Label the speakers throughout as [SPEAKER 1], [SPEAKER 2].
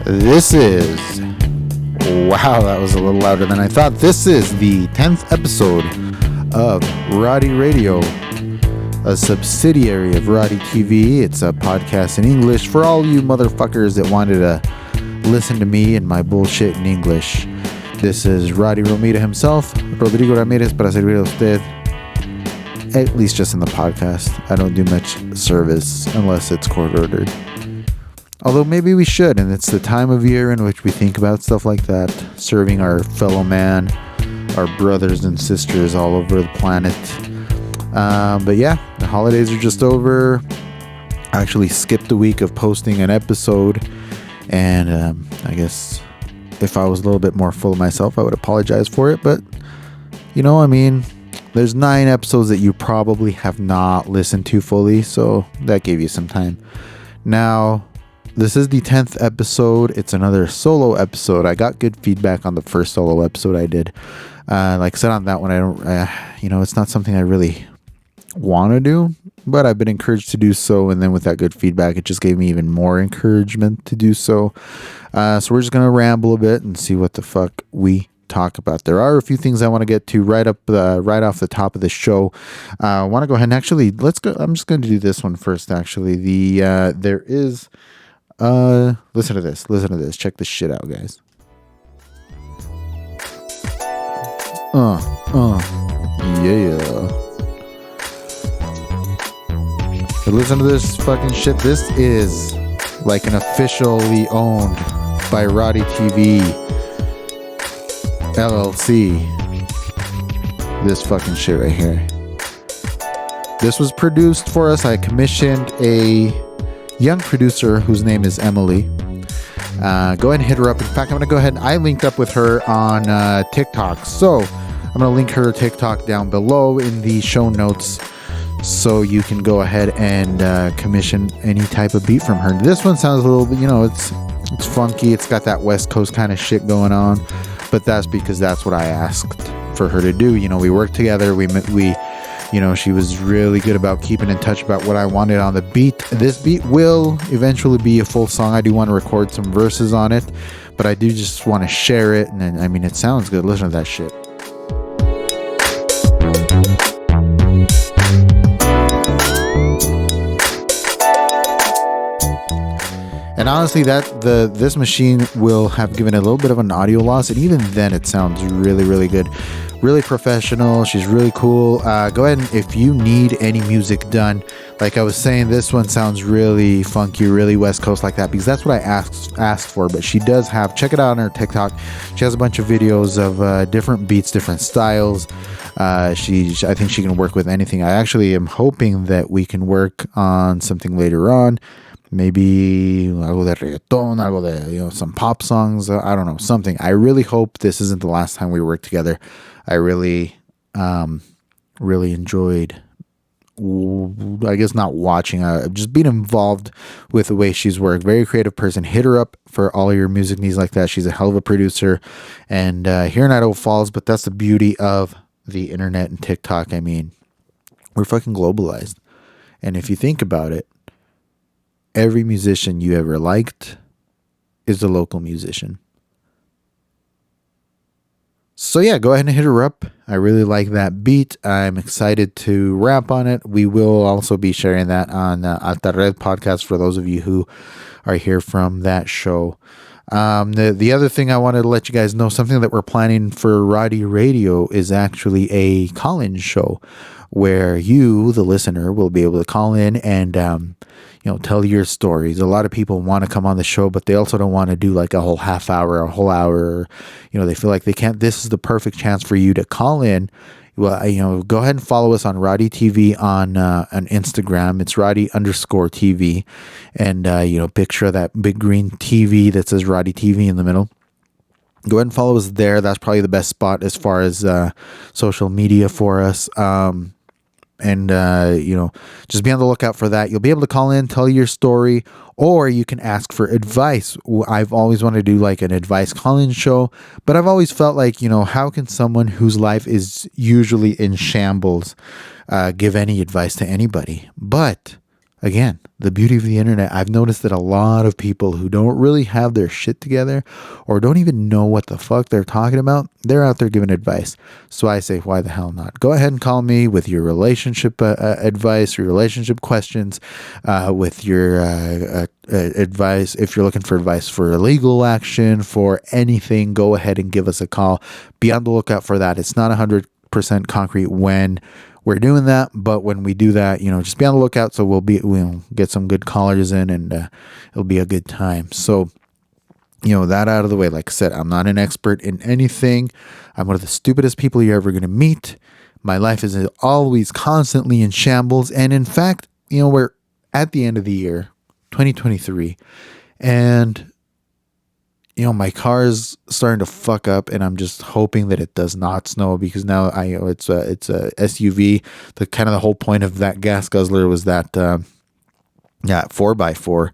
[SPEAKER 1] This is, wow, that was a little louder than I thought. This is the 10th episode of Roddy Radio, a subsidiary of Roddy TV. It's a podcast in English for all you motherfuckers that wanted to listen to me and my bullshit in English. This is Roddy Romita himself, Rodrigo Ramirez, para servir a usted. At least just in the podcast. I don't do much service unless it's court ordered. Although maybe we should, and it's the time of year in which we think about stuff like that, serving our fellow man, our brothers and sisters all over the planet. But yeah, the holidays are just over. I actually skipped a week of posting an episode, and I guess if I was a little bit more full of myself, I would apologize for it. But, you know, I mean, there's 9 episodes that you probably have not listened to fully, so that gave you some time. Now, this is the 10th episode. It's another solo episode. I got good feedback on the first solo episode I did. Like I said on that one, I don't, it's not something I really want to do, but I've been encouraged to do so. And then with that good feedback, it just gave me even more encouragement to do so. So we're just going to ramble a bit and see what the fuck we talk about. There are a few things I want to get to right off the top of the show. I want to go ahead and actually, let's go. I'm just going to do this one first. Actually, there is, listen to this, check this shit out, guys. Yeah. So listen to this fucking shit. This is like an officially owned by Roddy TV LLC. This fucking shit right here. This was produced for us. I commissioned a young producer whose name is Emily. Go ahead and hit her up. In fact, I'm going to go ahead and I linked up with her on TikTok. So I'm going to link her TikTok down below in the show notes so you can go ahead and commission any type of beat from her. This one sounds a little bit, it's funky. It's got that West Coast kind of shit going on. But that's because that's what I asked for her to do. We worked together. We she was really good about keeping in touch about what I wanted on the beat. This beat will eventually be a full song. I do want to record some verses on it, but I do just want to share it. And it sounds good. Listen to that shit. And honestly, this machine will have given a little bit of an audio loss, and even then it sounds really, really good. Really professional. She's really cool. Go ahead and if you need any music done, like I was saying, this one sounds really funky, really West Coast like that, because that's what I asked for. But she does have, check it out on her TikTok. She has a bunch of videos of different beats, different styles. I think she can work with anything. I actually am hoping that we can work on something later on. Maybe algo de reggaeton, algo de, some pop songs. I don't know, something. I really hope this isn't the last time we work together. I really, really enjoyed, I guess not watching, just being involved with the way she's worked. Very creative person. Hit her up for all your music needs like that. She's a hell of a producer. And here in Idaho Falls, but that's the beauty of the internet and TikTok. We're fucking globalized. And if you think about it, every musician you ever liked is a local musician. So yeah, go ahead and hit her up. I really like that beat. I'm excited to rap on it. We will also be sharing that on Alta Red podcast for those of you who are here from that show. The other thing I wanted to let you guys know, something that we're planning for Roddy Radio is actually a call-in show where you, the listener, will be able to call in and tell your stories. A lot of people want to come on the show, but they also don't want to do like a whole half hour, a whole hour. They feel like they can't. This is the perfect chance for you to call in. Well, go ahead and follow us on Roddy TV on Instagram. It's Roddy_TV. And, picture that big green TV that says Roddy TV in the middle. Go ahead and follow us there. That's probably the best spot as far as social media for us. Just be on the lookout for that. You'll be able to call in, tell your story, or you can ask for advice. I've always wanted to do like an advice call-in show, but I've always felt like, how can someone whose life is usually in shambles give any advice to anybody? But again, the beauty of the internet, I've noticed that a lot of people who don't really have their shit together or don't even know what the fuck they're talking about, they're out there giving advice. So I say, why the hell not? Go ahead and call me with your relationship advice, your relationship questions, with your advice. If you're looking for advice for legal action, for anything, go ahead and give us a call. Be on the lookout for that. It's not 100% concrete when we're doing that, but when we do that, just be on the lookout. So we'll get some good callers in, and it'll be a good time. So, that out of the way. Like I said, I'm not an expert in anything. I'm one of the stupidest people you're ever going to meet. My life is always constantly in shambles. And in fact, we're at the end of the year, 2023, and my car is starting to fuck up, and I'm just hoping that it does not snow, because now it's a SUV. The whole point of that gas guzzler was that 4x4,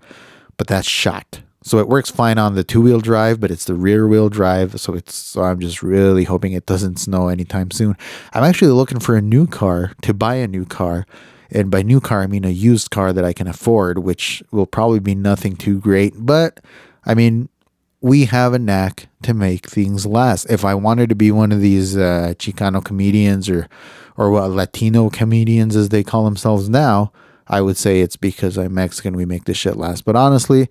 [SPEAKER 1] but that's shot. So it works fine on the 2-wheel drive, but it's the rear wheel drive. So I'm just really hoping it doesn't snow anytime soon. I'm actually looking for to buy a new car. And by new car, I mean a used car that I can afford, which will probably be nothing too great. But I mean, we have a knack to make things last. If I wanted to be one of these Chicano comedians or what Latino comedians as they call themselves now, I would say it's because I'm Mexican. We make this shit last. But honestly,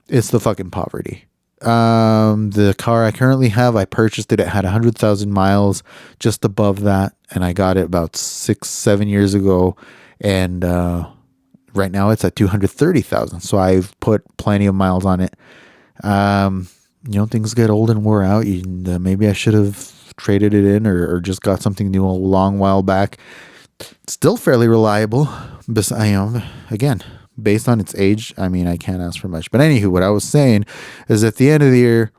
[SPEAKER 1] it's the fucking poverty. The car I currently have, I purchased it. It had 100,000 miles, just above that, and I got it about 6-7 years ago. And right now it's at 230,000. So I've put plenty of miles on it. Things get old and wore out. Maybe I should have traded it in or just got something new a long while back. It's still fairly reliable. But again, based on its age, I mean, I can't ask for much. But anywho, what I was saying is at the end of the year,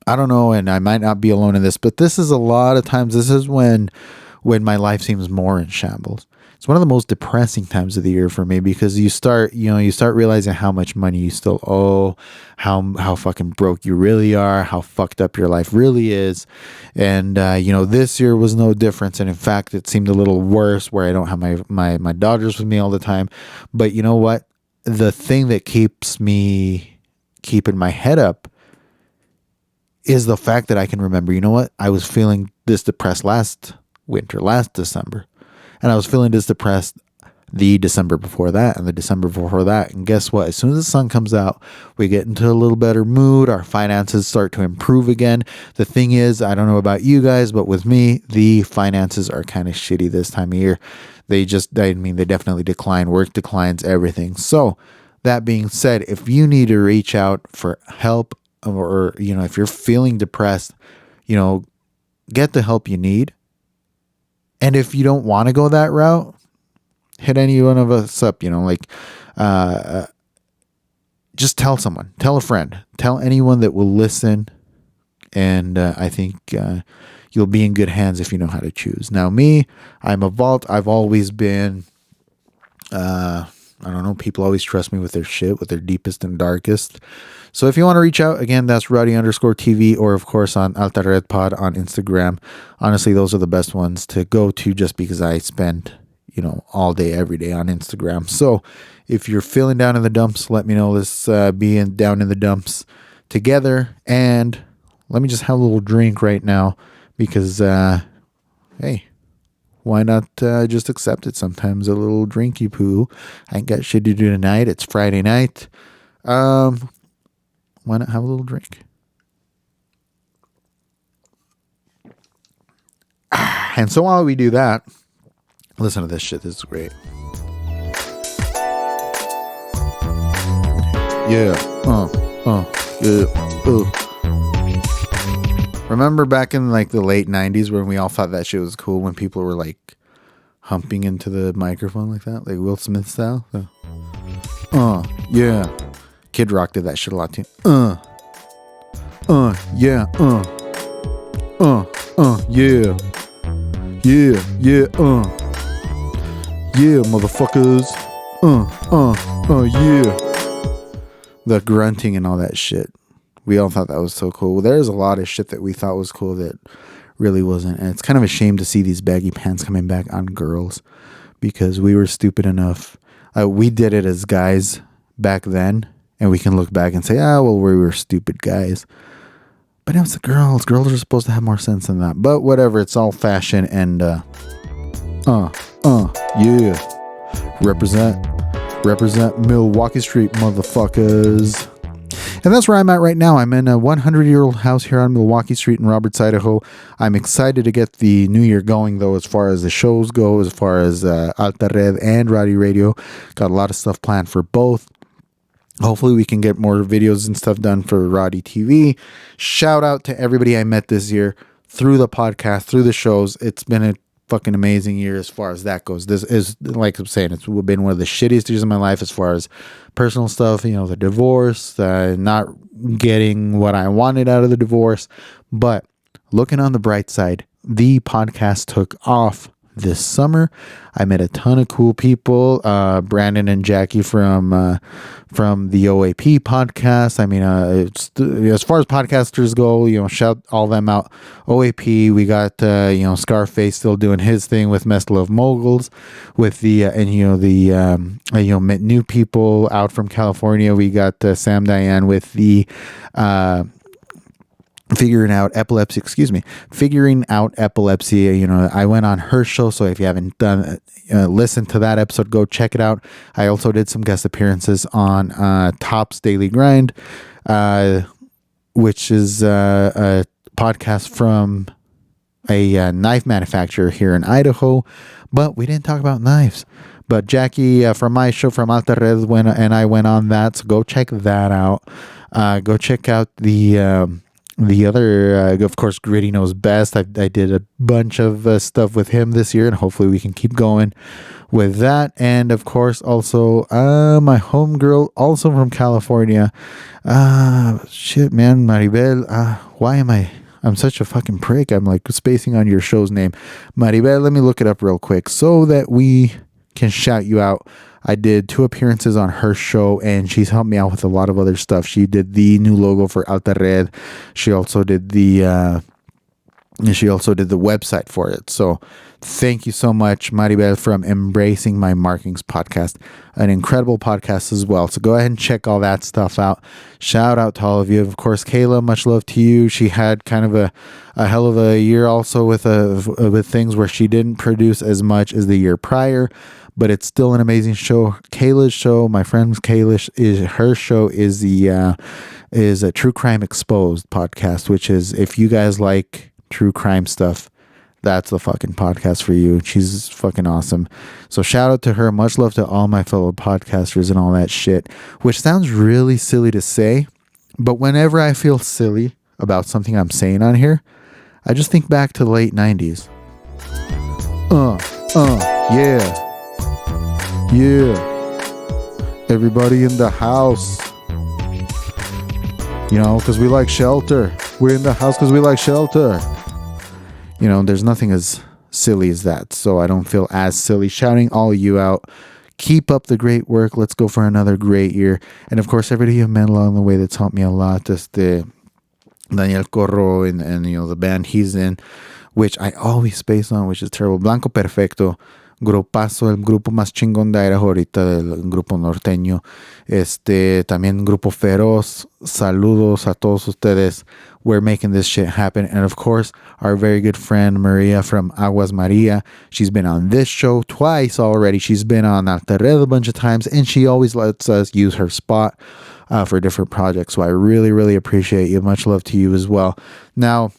[SPEAKER 1] I don't know, and I might not be alone in this, but this is when my life seems more in shambles. It's one of the most depressing times of the year for me, because you start realizing how much money you still owe, how fucking broke you really are, how fucked up your life really is. And, this year was no difference. And in fact, it seemed a little worse, where I don't have my daughters with me all the time. But you know what? The thing that keeps me keeping my head up is the fact that I can remember, I was feeling this depressed last December. And I was feeling this depressed the December before that and the December before that. And guess what? As soon as the sun comes out, we get into a little better mood. Our finances start to improve again. The thing is, I don't know about you guys, but with me, the finances are kind of shitty this time of year. They definitely decline. Work declines, everything. So that being said, if you need to reach out for help, or, if you're feeling depressed, get the help you need. And if you don't want to go that route, hit any one of us up, just tell someone, tell a friend, tell anyone that will listen. And I think you'll be in good hands if you know how to choose. Now, me, I'm a vault. I've always been, I don't know, people always trust me with their shit, with their deepest and darkest. So if you want to reach out, again, that's Rowdy_TV, or of course on Alta Red Pod on Instagram. Honestly, those are the best ones to go to, just because I spend, all day, every day on Instagram. So if you're feeling down in the dumps, let me know. Let's be down in the dumps together. And let me just have a little drink right now, because, hey, why not just accept it? Sometimes a little drinky poo. I ain't got shit to do tonight. It's Friday night. Why not have a little drink? And so while we do that, listen to this shit. This is great. Yeah. Remember back in the late 90s when we all thought that shit was cool, when people were humping into the microphone like that, like Will Smith style? Yeah. Kid Rock did that shit a lot too. Yeah. Yeah. Yeah, motherfuckers. Yeah. The grunting and all that shit. We all thought that was so cool. There's a lot of shit that we thought was cool that really wasn't. And it's kind of a shame to see these baggy pants coming back on girls, because we were stupid enough. We did it as guys back then, and we can look back and say, well, we were stupid guys. But now it's the girls. Girls are supposed to have more sense than that. But whatever, it's all fashion and yeah. Represent Milwaukee Street, motherfuckers. And that's where I'm at right now. I'm in a 100-year-old house here on Milwaukee Street in Roberts, Idaho. I'm excited to get the new year going, though, as far as the shows go, as far as Alta Red and Rowdy Radio. Got a lot of stuff planned for both. Hopefully we can get more videos and stuff done for Rowdy TV. Shout out to everybody I met this year through the podcast, through the shows. It's been a fucking amazing year as far as that goes. This is, like I'm saying, it's been one of the shittiest years of my life as far as personal stuff, the divorce, not getting what I wanted out of the divorce. But looking on the bright side, the podcast took off this summer. I met a ton of cool people, Brandon and Jackie from the OAP podcast. I mean, as far as podcasters go, shout all them out. OAP, we got Scarface still doing his thing with Mess Love Moguls, with the met new people out from California. We got Sam Diane with the Figuring out epilepsy. I went on her show, so if you haven't listened to that episode, go check it out. I also did some guest appearances on Top's Daily Grind, which is a podcast from a knife manufacturer here in Idaho, but we didn't talk about knives. But Jackie from my show from Alta Red and I went on that, so go check that out. Go check out the other, of course, Gritty Knows Best. I did a bunch of stuff with him this year, and hopefully we can keep going with that. And of course, also my homegirl, also from California. Shit, man, Maribel. Why am I'm such a fucking prick. I'm like spacing on your show's name. Maribel, let me look it up real quick so that we can shout you out. I did 2 appearances on her show, and she's helped me out with a lot of other stuff. She did the new logo for Alta Red. She also did the website for it. So thank you so much, Maribel, from Embracing My Markings podcast, an incredible podcast as well. So go ahead and check all that stuff out. Shout out to all of you. Of course, Kayla, much love to you. She had kind of a hell of a year also with things where she didn't produce as much as the year prior. But it's still an amazing show. Kayla's show, my friend's her show is a True Crime Exposed podcast, which is, if you guys like true crime stuff, that's the fucking podcast for you. She's fucking awesome. So shout out to her. Much love to all my fellow podcasters and all that shit, which sounds really silly to say, but whenever I feel silly about something I'm saying on here, I just think back to the late 90s. Yeah. Yeah, everybody in the house, because we like shelter. We're in the house because we like shelter. There's nothing as silly as that, so I don't feel as silly shouting all you out. Keep up the great work. Let's go for another great year. And of course, everybody you've met along the way that's helped me a lot. Daniel Corro and the band he's in, which I always space on, which is terrible. Blanco Perfecto. Grupazo, el grupo más chingón de Idaho ahorita, del grupo norteño. También Grupo Feroz. Saludos a todos ustedes. We're making this shit happen. And of course, our very good friend Maria from Aguas Maria. She's been on this show twice already. She's been on Alta Red a bunch of times, and she always lets us use her spot for different projects. So I really, really appreciate you. Much love to you as well. Now,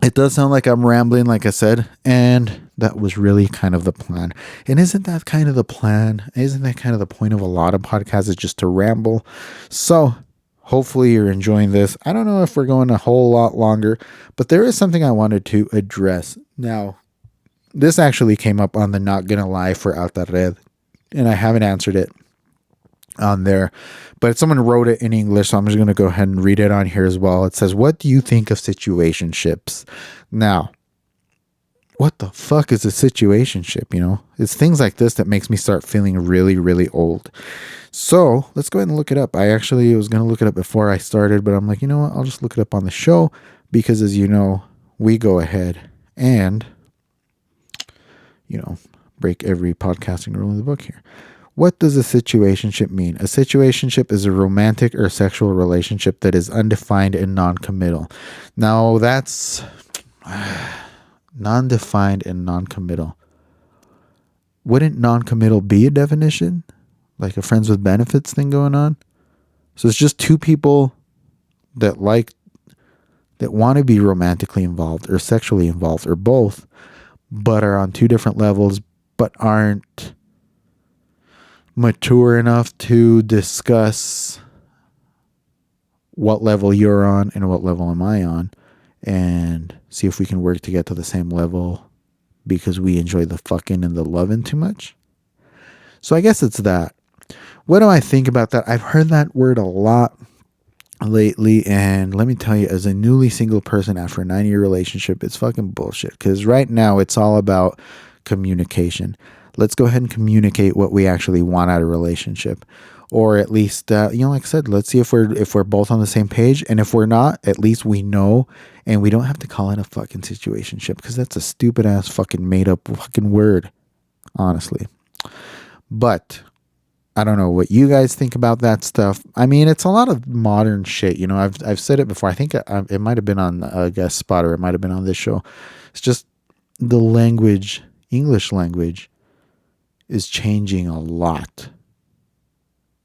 [SPEAKER 1] it does sound like I'm rambling, like I said, and that was really kind of the plan. And isn't that kind of the plan? Isn't that kind of the point of a lot of podcasts, is just to ramble? So hopefully you're enjoying this. I don't know if we're going a whole lot longer, but there is something I wanted to address. Now, this actually came up on the Not Gonna Lie for Alta Red, and I haven't answered it on there, but someone wrote it in English, so I'm just going to go ahead and read it on here as well. It says, what do you think of situationships? Now, what the fuck is a situationship? It's things like this that makes me start feeling really, really old. So let's go ahead and look it up. I actually was going to look it up before I started, but I'm like, you know what? I'll just look it up on the show, because as you know, we go ahead and, break every podcasting rule in the book here. What does a situationship mean? A situationship is a romantic or sexual relationship that is undefined and non-committal. Now that's non-defined and non-committal. Wouldn't non-committal be a definition? Like a friends with benefits thing going on? So it's just two people that want to be romantically involved or sexually involved or both, but are on two different levels, but aren't mature enough to discuss what level you're on and what level am I on, and see if we can work to get to the same level because we enjoy the fucking and the loving too much. So I guess it's that. What do I think about that? I've heard that word a lot lately, and let me tell you, as a newly single person after a 9-year relationship, it's fucking bullshit, because right now it's all about communication. Let's go ahead and communicate what we actually want out of a relationship, or at least like I said, let's see if we're both on the same page, and if we're not, at least we know, and we don't have to call it a fucking situationship, because that's a stupid ass fucking made up fucking word, honestly. But I don't know what you guys think about that stuff. I mean, it's a lot of modern shit. I've said it before. I think it might have been on a guest spot, or it might have been on this show. It's just the language, English language, is changing a lot,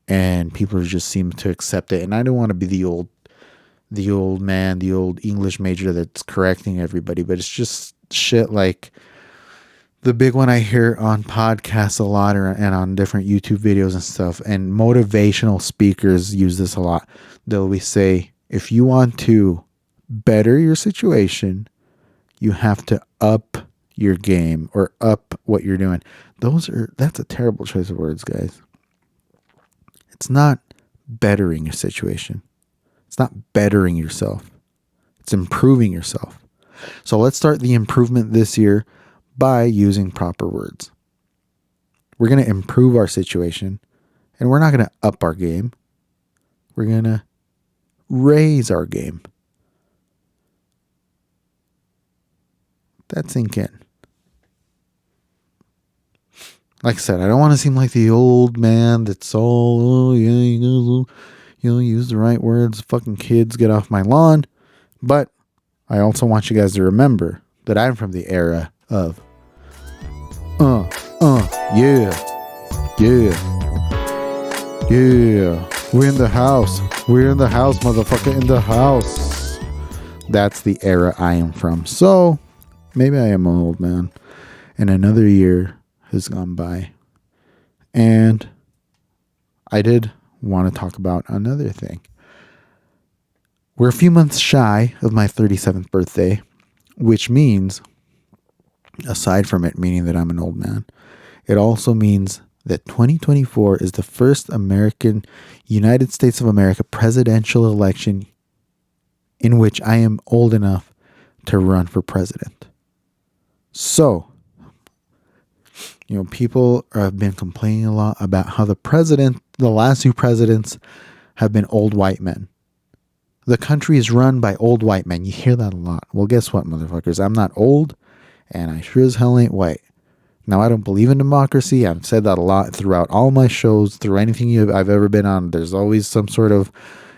[SPEAKER 1] and people just seem to accept it. And I don't want to be the old man, the old English major that's correcting everybody, but it's just shit like the big one I hear on podcasts a lot, and on different YouTube videos and stuff, and motivational speakers use this a lot. They'll always say, if you want to better your situation, you have to up your game or up what you're doing. That's a terrible choice of words, guys. It's not bettering your situation. It's not bettering yourself. It's improving yourself. So let's start the improvement this year by using proper words. We're going to improve our situation, and we're not going to up our game. We're going to raise our game. That sink in. Like I said, I don't want to seem like the old man that's all, oh yeah, you use the right words, fucking kids, get off my lawn. But I also want you guys to remember that I'm from the era of yeah, we're in the house, motherfucker, in the house. That's the era I am from. So maybe I am an old man, and another year has gone by, and I did want to talk about another thing. We're a few months shy of my 37th birthday, which means, aside from it meaning that I'm an old man, it also means that 2024 is the first United States of America presidential election in which I am old enough to run for president. So, people have been complaining a lot about how the last two presidents have been old white men. The country is run by old white men. You hear that a lot. Well, guess what, motherfuckers? I'm not old, and I sure as hell ain't white. Now, I don't believe in democracy. I've said that a lot throughout all my shows, through anything I've ever been on. There's always some sort of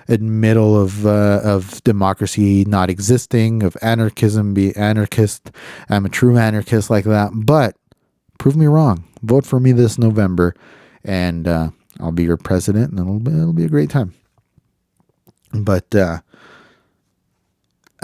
[SPEAKER 1] admittal of democracy not existing, of anarchism, be anarchist. I'm a true anarchist like that. But prove me wrong. Vote for me this November, and I'll be your president, and it'll be a great time. But I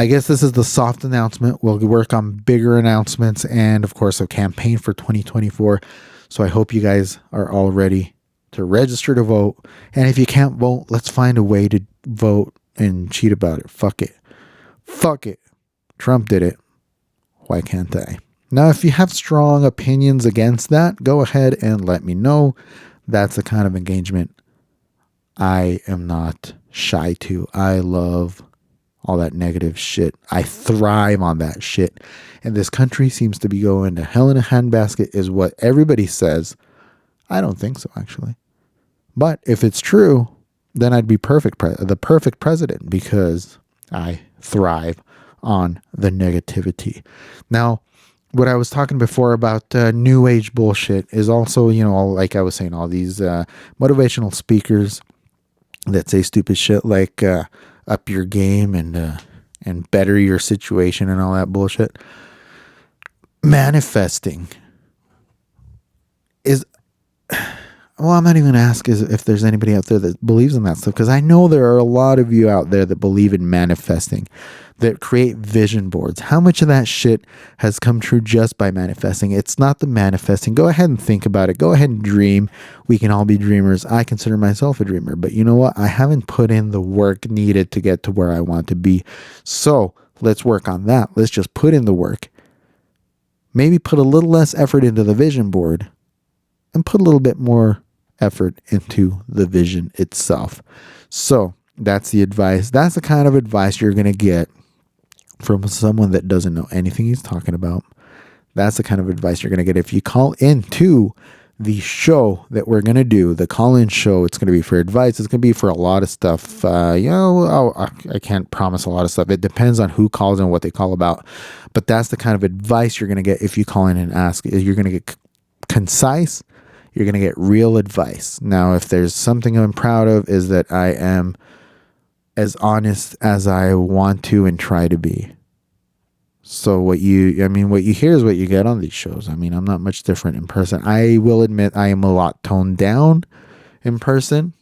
[SPEAKER 1] guess this is the soft announcement. We'll work on bigger announcements, and of course a campaign for 2024. So I hope you guys are all ready to register to vote. And if you can't vote, let's find a way to vote and cheat about it. Fuck it. Trump did it. Why can't I? Now, if you have strong opinions against that, go ahead and let me know. That's the kind of engagement I am not shy to. I love all that negative shit. I thrive on that shit. And this country seems to be going to hell in a handbasket, is what everybody says. I don't think so, actually. But if it's true, then I'd be the perfect president, because I thrive on the negativity. Now, what I was talking before about new age bullshit is also, like I was saying, all these motivational speakers that say stupid shit like up your game and better your situation and all that bullshit. Manifesting is, well, I'm not even going to ask if there's anybody out there that believes in that stuff, because I know there are a lot of you out there that believe in manifesting, that create vision boards. How much of that shit has come true just by manifesting? It's not the manifesting. Go ahead and think about it. Go ahead and dream. We can all be dreamers. I consider myself a dreamer, but you know what? I haven't put in the work needed to get to where I want to be. So let's work on that. Let's just put in the work. Maybe put a little less effort into the vision board and put a little bit more effort into the vision itself. So that's the advice. That's the kind of advice you're going to get from someone that doesn't know anything he's talking about. That's the kind of advice you're going to get if you call into the show that we're going to do, the call-in show. It's going to be for advice. It's going to be for a lot of stuff. I can't promise a lot of stuff. It depends on who calls and what they call about. But that's the kind of advice you're going to get if you call in and ask. You're going to get concise. You're going to get real advice. Now, if there's something I'm proud of, is that I am as honest as I want to and try to be. So what you hear is what you get on these shows. I mean, I'm not much different in person. I will admit I am a lot toned down in person.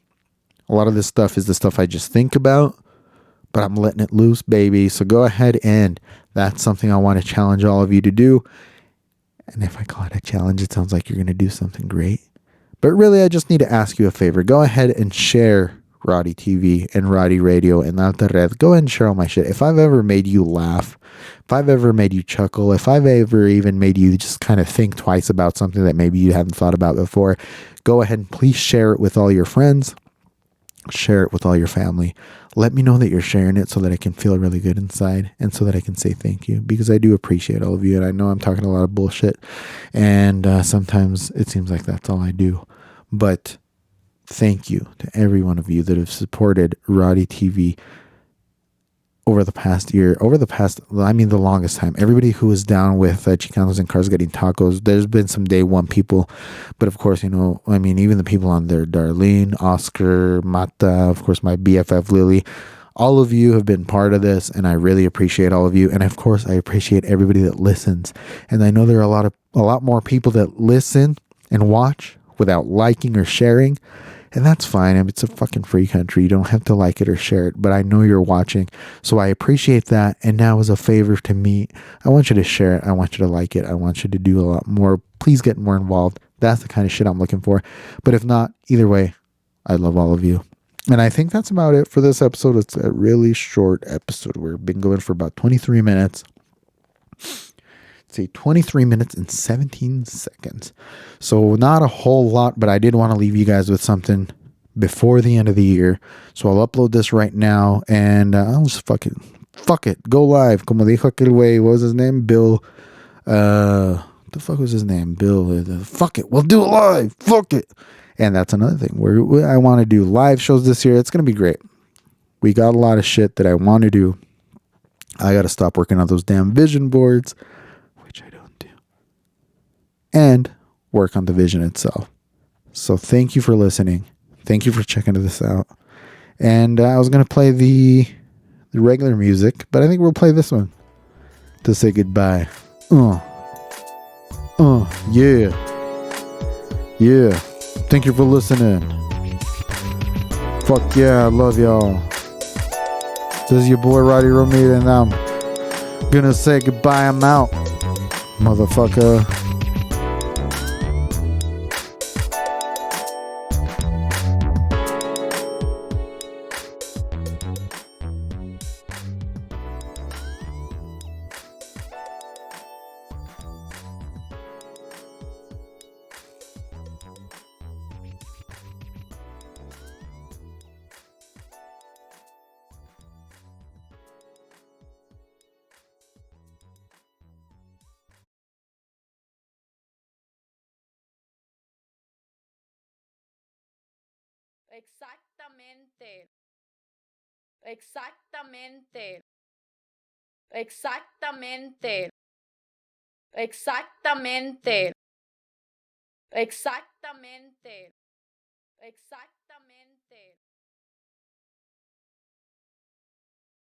[SPEAKER 1] A lot of this stuff is the stuff I just think about, but I'm letting it loose, baby. So go ahead, and that's something I want to challenge all of you to do. And if I call it a challenge, it sounds like you're going to do something great. But really, I just need to ask you a favor. Go ahead and share Roddy TV and Roddy Radio and Alta Red. Go ahead and share all my shit. If I've ever made you laugh, if I've ever made you chuckle, if I've ever even made you just kind of think twice about something that maybe you hadn't thought about before, go ahead and please share it with all your friends. Share it with all your family. Let me know that you're sharing it so that I can feel really good inside and so that I can say thank you, because I do appreciate all of you. And I know I'm talking a lot of bullshit, and sometimes it seems like that's all I do. But thank you to every one of you that have supported Roddy TV over the past year, the longest time. Everybody who was down with Chicanos and Cars Getting Tacos, there's been some day one people, but of course, even the people on there, Darlene, Oscar, Mata, of course, my BFF Lily, all of you have been part of this, and I really appreciate all of you. And of course, I appreciate everybody that listens. And I know there are a lot more people that listen and watch without liking or sharing. And that's fine. I mean, it's a fucking free country. You don't have to like it or share it, but I know you're watching. So I appreciate that. And now, as a favor to me, I want you to share it. I want you to like it. I want you to do a lot more. Please get more involved. That's the kind of shit I'm looking for. But if not, either way, I love all of you. And I think that's about it for this episode. It's a really short episode. We've been going for about 23 minutes. Say 23 minutes and 17 seconds. So not a whole lot, but I did want to leave you guys with something before the end of the year. So I'll upload this right now, and I'll just fuck it. Go live. Como dijo aquel güey, what was his name? Bill. What the fuck was his name? Bill. Fuck it. We'll do it live. Fuck it. And that's another thing. I want to do live shows this year. It's going to be great. We got a lot of shit that I want to do. I got to stop working on those damn vision boards, which I don't do, and work on the vision itself. So thank you for listening. Thank you for checking this out. And I was going to play the regular music, but I think we'll play this one to say goodbye. Yeah. Thank you for listening. Fuck yeah, I love y'all. This is your boy Roddy Romita, and I'm gonna say goodbye. I'm out, motherfucker.
[SPEAKER 2] Exactamente. Exactamente. Exactamente. Exactamente. Exactamente. Exactamente.